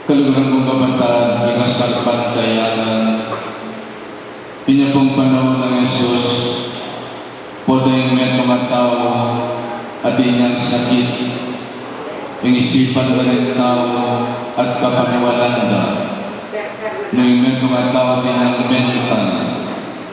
Kaluguran kong kabataan, ikasal pantayanan, inya pong panahon ng Jesus, po tayong may tumatao at inyang sakit, yung isipan ka ng tao at kapaniwalanda, nung may tumatao din ng mental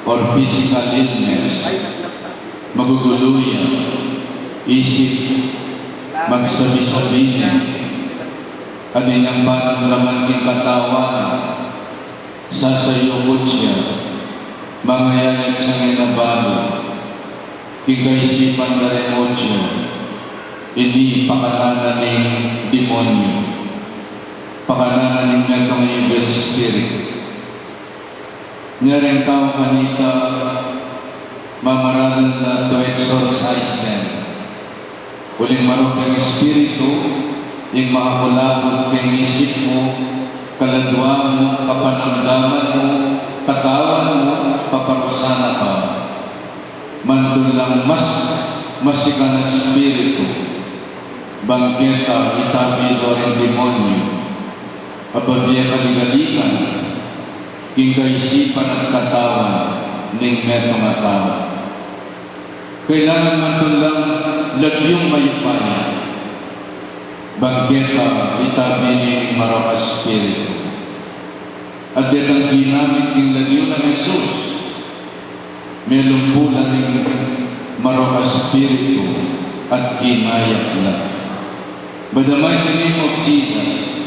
or physical illness, maguguluyan, isip, magsabi-sabihin, kanilang maramdaman ng katawan, sasayukot siya, mangayayat sa ginabalo, ikaisipan na rin otyo, ini pakalanan ng demonyo, pakalanan ng netong evil spirit. Ngayon tao kanita, mamaralan na to exorcise them. Uling marok ng espiritu, yung makakulabot kay isip mo, kaladwa mo, kapanamdaman mo, katawan mo, paparusana ka. Mantulang masika ng espiritu, bangketa, itabido rin demonyo, ababya kaligalikan, king kaisipan at katawan, ng metong atawa. Kailangan mantulang lagyong mayupaya, bangketa, itabini, marok espiritu. At yan ang ginamit ng lagyo ng Jesus. May lumpulan ng marok espiritu at ginayak na. By the mighty name of Jesus,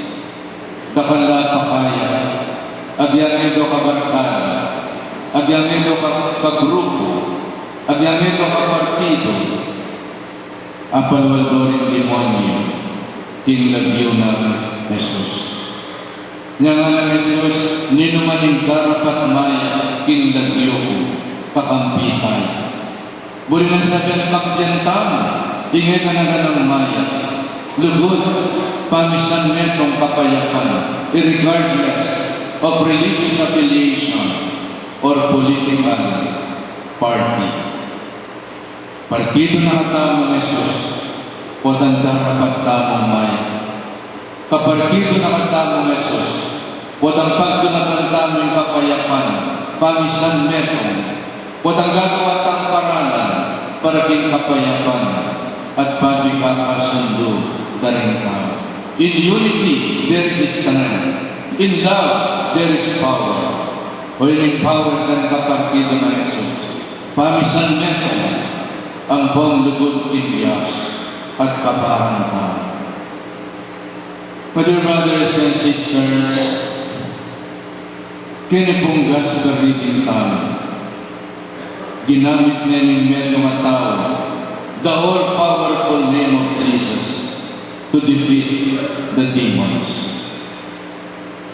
dakala pakaya, agyamin do kabarkada, agyamin do kagrupo, agyamin do kapartido, apalwaldorin demonyo, kinlagyo ng Jesus. Nga nga ng Jesus, ninumaning karapat maya, kinlagyo ko, kakampitay. Buli na sabihan magdentama, ingay ka na ng maya, lugod, pamisan metong kapayapan, regardless of religious affiliation or political party. Partido na katama ng Jesus, o tanda rapat tamang maya. Kapartido na katamang Jesus, o ang pagdunatan tamang kapayapan, pamisan metong, o ang gagawa tang paralan, para king kapayapan, at pagkakasundo na rin tao. In unity, there is strength. In love, there is power. O in power ng kapartido na Jesus, pamisan metong, ang buong lugod Diyos at kapahan ka. My dear brothers and sisters, kinipunggas ka rin tayo. Ginamit niya ng mga tao, the all-powerful name of Jesus, to defeat the demons.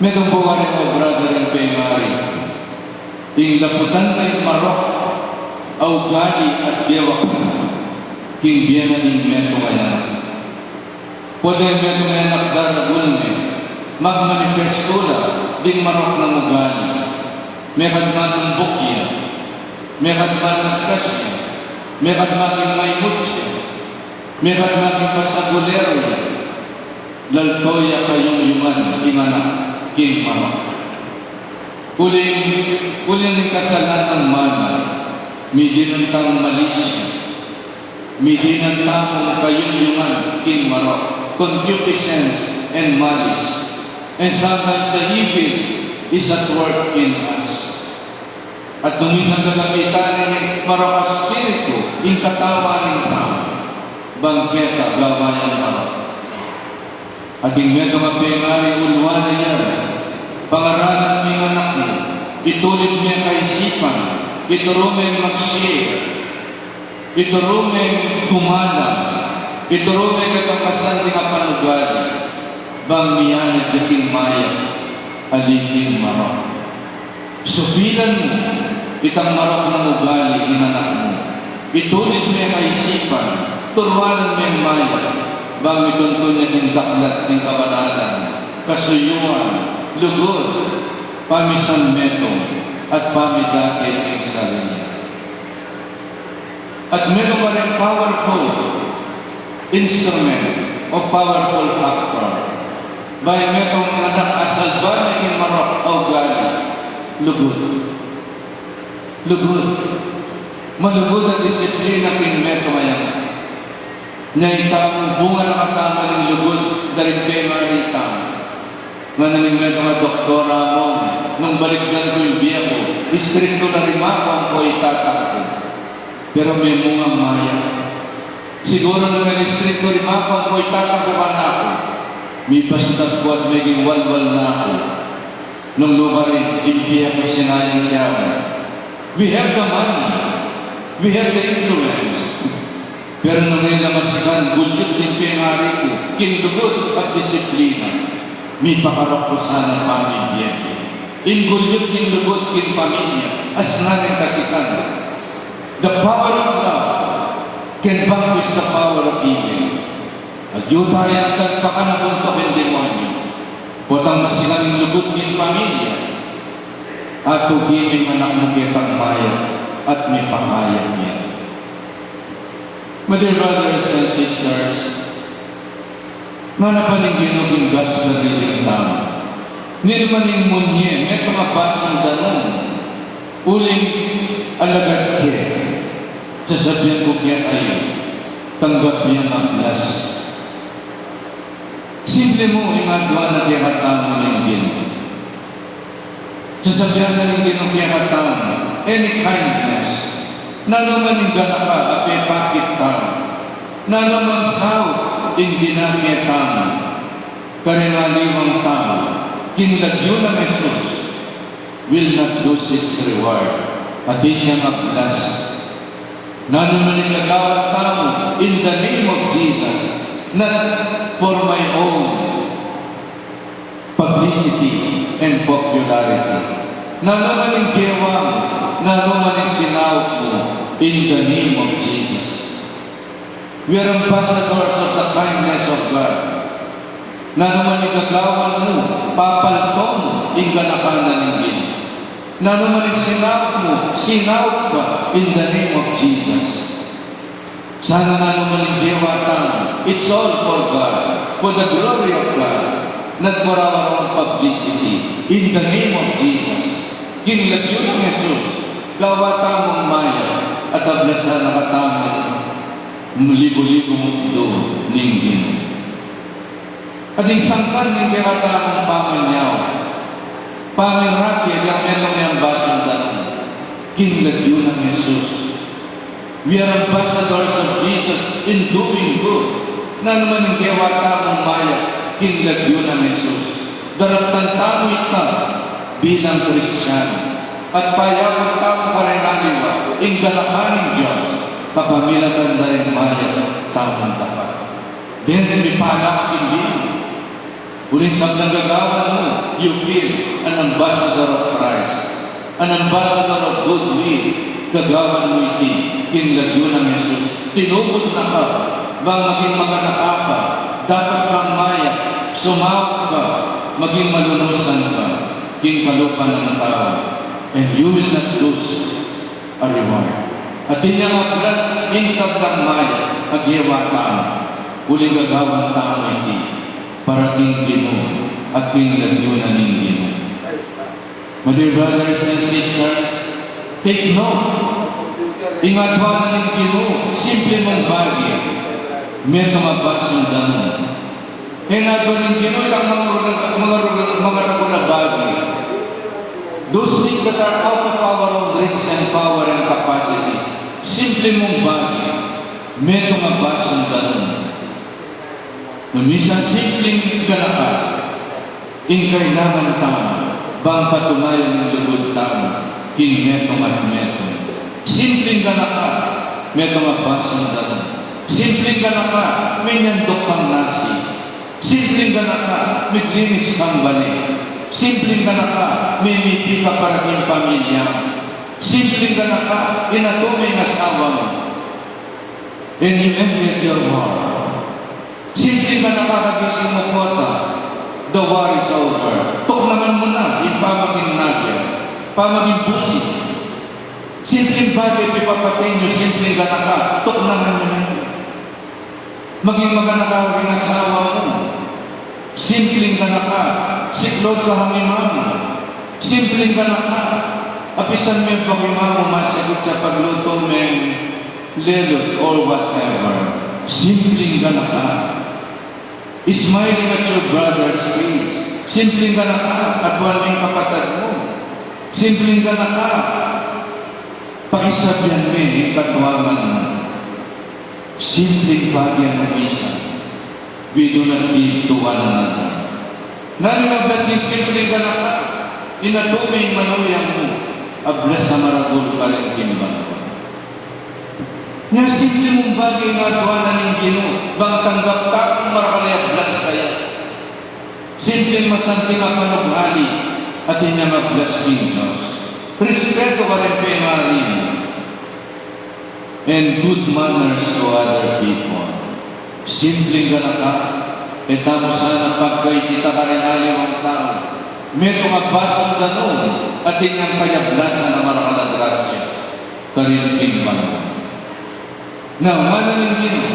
Medong buwarin mo, brother and payari, yung laputan na yung marok, augali at gewak na, king biyana ng meto ngayon. Pwede meto ngayon nakdaragul me, magmanifesto na, ding marok ng ugali, may kadman ng bukya, may kadman ng kasya, may kadman ng maymutsi, may kadman ng pasagulero, laltoya kayong yuman, imanak, king marok. Kuling kasalan ng mana, midinantang malisya, midinantang kayunyungan, king marok, concupiscence and malice. And sometimes the evil is at work in us. At nung isang kagamitan ng marok espiritu, yung katawan ng tao, bangketa, gawayan marok. At yung medyo mapengari, ulwa na yan, pangaralan ng anak mo, itulit mo yung kaisipan, ituro mo yung mag-share, ituro mo yung gumalang, ituro mo yung kagakasan ng kapanugali, bang miyan at jating maya, aliking marok. Subilan mo, itang marok ng ugali, inanak mo, itulit mo yung kaisipan, turuan mo yung maya, bang ituntun niya yung daklat ng kabanalan, kasuyuan, lugod, pamisan metong, at pamidakit ng sarili. At meron pa rin powerful instrument o powerful factor Bahay metong anak asal ba naging marok o gali? Lugod. Lugod. Malugod ang disiplina kin meto ngayon. Ngayon tamang bunga nakatama ng lugod dari primary tama. Manaling meto nga doktora mo, nung balikdan ko yung biya ko, istrikto na rimako ko itatakbo. Pero may mungang maya. Siguro na may istrikto rimako ko itatakbo pa na ako. May pasitag ko at maging walwal na ako. Nung lugar rin, impiya ko sinayang kaya. We have the money. We have the influence. Pero nung ngayon namasikan, gulyot din pinari ko, kindugot at disiplina. May pakarap ko sana pamilya. Ingulyot din lugot kin pamilya, as natin kasikan. The power of love can vanquish the power of evil. At yung tayo nagpakanabuntok ng demonyo. Potang masilang lugot kin pamilya. At tugiming anak mo kitang maya at may pangayag niya. My dear brothers and sisters, manapaning ginuging gospel reading tama. Nilumaning munye, may mga basang danon. Uling alagad kaya. Sasabihan ko kaya tayo, tanggap niya ang plus. Simple mo, imagawa na kaya katama ng gino. Sasabihan na ng gino kaya katama, any kindness, na naman yung ganaka, ape pakit tama, na naman sao, hindi na kaya tama, karinaliwang tama, kinlagyo ng Jesus, will not lose its reward, at di niya mag-bless. Na naman yung nagawang tama, in the name of Jesus, not for my own publicity and popularity. Na naman yung kiyawa mo, na naman yung sinawag mo, in the name of Jesus. We are ambassadors of the kindness of God. Na naman yung gagawan mo, papaltong mo, yung ganakanan ng gino. Na naman yung sinawag ka, in the name of Jesus. Sana na naman yung diwata mo, it's all for God, for the glory of God, nagmarawang publicity, in the name of Jesus. Ginilagyo ng Jesus, gawata mong maya, at ablasa na katamang libo-libo mundo ninggin. At isangkan ng kiratamang pamanyaw, pamiraki, ang merong yung basang danon, ginilagyo ng Jesus. We are ambassadors of Jesus in doing good. Na naman yung kewata mong maya, kinlagyo ng Jesus. Daraptan tamo ita bilang Kristiyano. At payapang tamo karenaliwa, inggalakan ng Diyos, kapamilatan na rin maya, tamang tapat. Then, may palak hindi. Uling sa nagagawa mo, you feel an ambassador of Christ, an ambassador of goodwill. Gagawan mo iti, kinlagyo ng Jesus. Tinubod na ka, bang maging maganaka ka, dapat kang maya, sumawag ka, maging malunusan ka, kinkalupan ng tao, and you will not lose a reward. At inyang insab ng maya, agyawatan, uling gagawan tao iti, para tingin mo, at kinlagyo na ninggin mo. My dear brothers and sisters, take note. Ingatwa na ng Gino, simple mong bagay. May tumabas ng danon. Ingatwa ng Gino, ilang mga rago na bagay. Those things that are out of our own reach and power and capacities, simple mong bagay. May tumabas ng danon. Numisan simpleng ganaka, inkailangan tama, bang patunayan ng lugod tama, kinmetong at metong. Simpleng ganaka, may tumabas ng danon. Simpleng ganaka, may nandok kang nasi. Simpleng ganaka, may glinis kang balik. Simpleng ganaka, may mipi ka para kang pamilya. Simpleng ganaka, inatumay ng asawa mo. And you emulate your heart. Simpleng ganaka, kagising mo kota. The war is over. Tuklaman mo na, yung pamaging nagya, pamaging busi. Simpleng bagay, pipapatay nyo, simpleng ganaka, tuklaman mo na. Maging maganaka ang asawa mo. simpleng ganaka, siklod ka hangimam, simpleng ganaka, apisan mo yung pagimamo, masagot sa pagluto ng lelot or whatever, simpleng ganaka. Smiling at your brother's face, simpleng ganaka, at walang kapatid mo, simpleng ganaka, pakisabihan mo yung katwaman mo, simpleng bagyan mo isa. We do not give to one another. Nalinabas din simpleng ganaka, inatuming manuyang mo, ablas sa maragul ka rin kimbang. Nga simple mong bagay nga duwanan ng Gino, bang tanggap ka kung marakalay ablas kaya. Simpleng masanti nga panughali, at inya mablas ng Diyos. Respeto ka rin pengarin, and good manners to other people. Simpleng ganaka, etamo sana pagkay kita ka rin aliwang tao. Medyo magbasang ganon, at inyang kayablasan na marakalagrasya, karin kimbang. Now, mana ng Gino,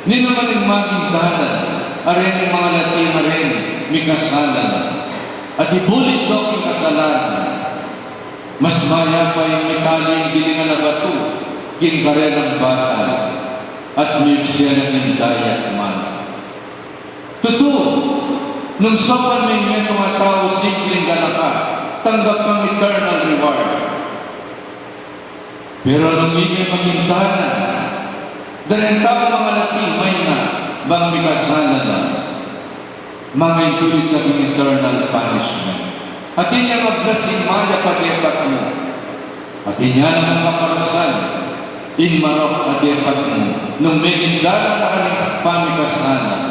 ni naman yung maging dalan, arin yung mga Latina rin, may kasalan, at ibulit daw yung kasalanan. Mas maya pa yung metaling gilingan na bato, kinkarerang bata, at may siya ng hindayat man. Totoo, nung sobrang may mga mga tao simpleng ganaka, tanggap ng eternal reward. Pero nung hindi maging dalan, dahil tao mga latimay na, bang may kasalanan na, mga itulit na yung eternal punishment. At inya maglasin maya pag-epat mo. At inya naman makarasal, in marok at epat mo, nung may gindala na kanyang pamikasanan,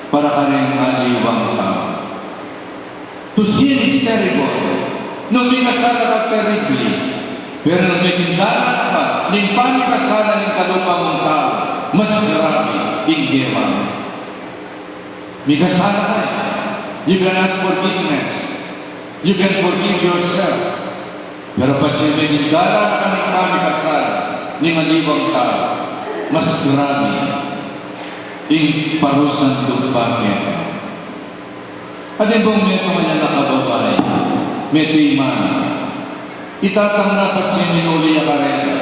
para kanyang aliwang tao. To sin is terrible. Nung may kasala ka terribly, pero nung may gindala na ka, ning pamikasanan ng kalupa mong tao, mas marami, hindi man. May kasala ka. You can ask forgiveness. You can forgive yourself. Pero pag siya may gindala na ka ng pamikasanan, ni maliwang tao, mas marami, in parusan dumpangin. At ibang meto man na nakababay, meto iman, itatang na pag siya minuli ang karera,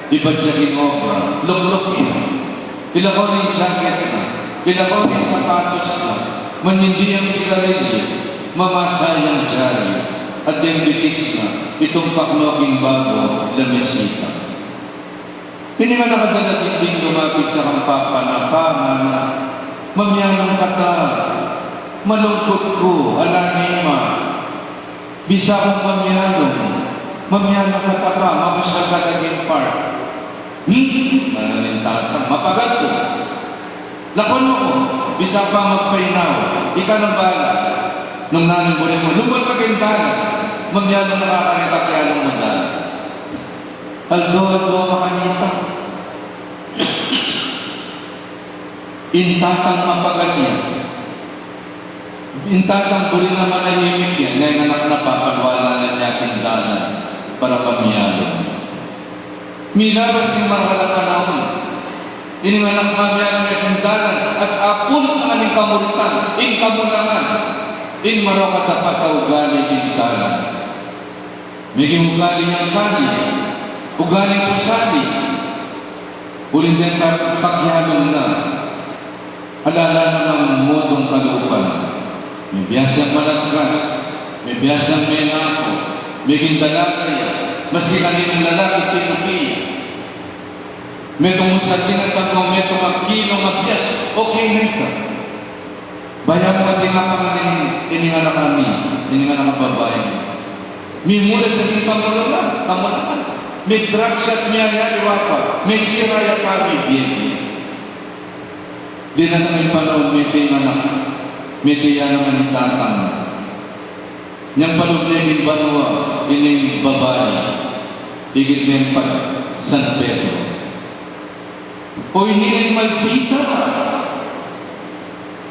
iba't siya kinobra, luklukin, ilakaw ng jacket na, ilakaw ng sapatos na, manindi ang sigarilyo, mamasayang jari, at yung bitis na, itong pakloking bago, lamisita. Hindi nga nakadalagin din lumapit sa kampapanapangan na mamyanong kata, malungkot ko, alanima, bisa kong mamyanong kata pa, mamasal ka naging park. Mananintatang, mapagat ko. Lakon mo, bisa pa magpainaw, ika ng bala. Nung nanimulin mo, lumot ka kayong bala, mamyanong nakakarita kaya ng madala. Aldo makanita. Intatang mapagalya. Intatang buli na manahimik yan. Ngayon anak na papalwala na niya kindanan para pamiyalo. Minabas yung marhalang panahon. Ininganak mamiyalo niya kindanan at apul ang aming kamuritan. In kamulangan. In marokat na pataugali kindanan. May ugali niyang kanya. Ugaling pusali, uling din pagyalong na, alala naman modong kalupan. May biyasang malagras, may biyasang menako, may gindalagay, maski kaninong lalaki pinupiya. May tumusatin na sa kong may tumakilong na biyas, okay na ito. Bayan mo at ininganak kami, ininganak babae. May mulat sa tingin pamulakan. May draksat niya iwapa, may siraya kami biyeni. Di na namin panahon, may tingnan may tiyan naman itatang. Niyang palugnin banwa, ining babae, higit na yung San Pedro. O ining Maldita.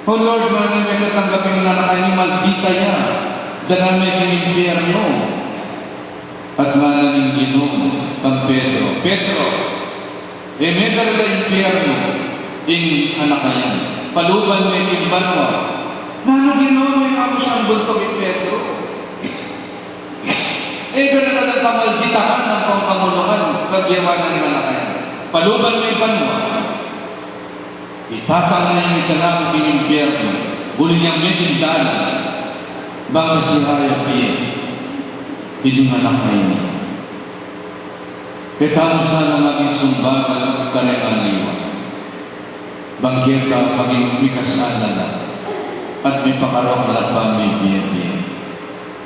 O Lord, man, may katanggapin na nakain Maldita niya, dana may kinibiyerno. At mananing Ginoo ang Pedro. Pedro, medal na impyerno in anak yan. Paluban may imbanwa, Mga ginawa may ako siyang buntog ni Pedro. Gano'n na nagpamalgitahan ng pangkamulukan pagyawanan ni Malakay. Paluban may banwa. Itatang na yung itanang kinimpyerno. Uli niyang may bintana. Baka si Raya Pia. Hindi Malakay niya. Kaya sana maging sumbagal karenganiwa. Banggeta maging mikasana na. At may pakarong laban may biya-biya.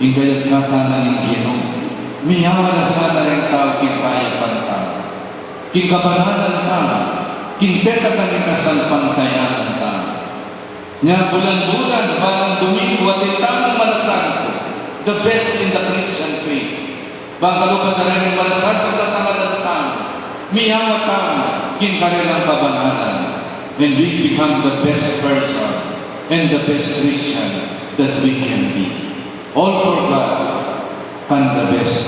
Ingayat kata ng Ginoo. Miyawa na sana rin tao kikaya pantang. Kikabanalan tao. Kinteta ka ni kasal pantayan tao. Nga bulan-bulan, balang Domingo at itamang malasanto. The best in the Christian faith. Bangkalupan na rin yung malasanto at tangalan tao. Miyawa tao. Kinkarelang kabanalan. And we become the best person and the best Christian that we can be. All for God and the best